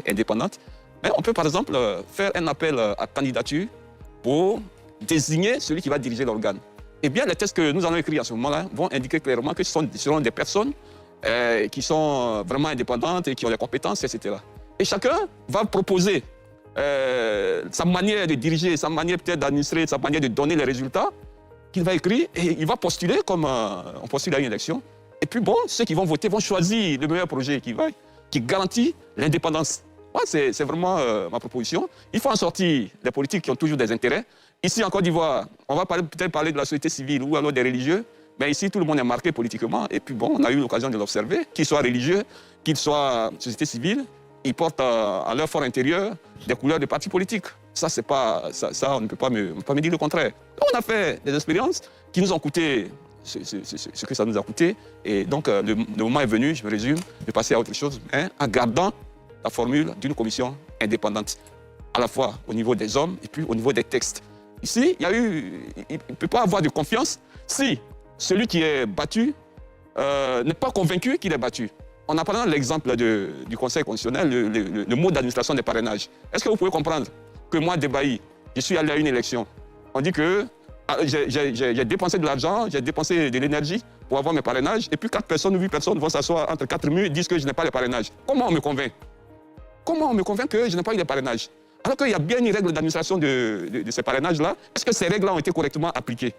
indépendante. Mais on peut par exemple faire un appel à candidature pour désigner celui qui va diriger l'organe. Eh bien, les textes que nous allons écrire à ce moment-là vont indiquer clairement que ce seront des personnes qui sont vraiment indépendantes et qui ont les compétences, etc. Et chacun va proposer sa manière de diriger, sa manière peut-être d'administrer, sa manière de donner les résultats qu'il va écrire et il va postuler comme on postule à une élection. Et puis bon, ceux qui vont voter vont choisir le meilleur projet qui garantit l'indépendance. Moi, c'est vraiment ma proposition. Il faut en sortir des politiques qui ont toujours des intérêts. Ici, en Côte d'Ivoire, on va peut-être parler de la société civile ou alors des religieux, mais ici, tout le monde est marqué politiquement. Et puis bon, on a eu l'occasion de l'observer, qu'ils soient religieux, qu'ils soient société civile, ils portent à leur fort intérieur des couleurs de partis politiques. Ça, c'est pas, ça on ne peut pas me dire le contraire. Donc, on a fait des expériences qui nous ont coûté ce que ça nous a coûté. Et donc, le moment est venu, je me résume, de passer à autre chose, hein, en gardant la formule d'une commission indépendante, à la fois au niveau des hommes et puis au niveau des textes. Ici, il ne peut pas avoir de confiance si celui qui est battu n'est pas convaincu qu'il est battu. On a parlé de l'exemple du Conseil constitutionnel, le mode d'administration des parrainages. Est-ce que vous pouvez comprendre que moi, Debaï, je suis allé à une élection? On dit que j'ai dépensé de l'argent, j'ai dépensé de l'énergie pour avoir mes parrainages, et puis 4 personnes ou 8 personnes vont s'asseoir entre 4 murs et disent que je n'ai pas les parrainages. Comment on me convainc? Comment on me convainc que je n'ai pas eu les parrainages? Alors qu'il y a bien une règle d'administration de ces parrainages-là, est-ce que ces règles-là ont été correctement appliquées?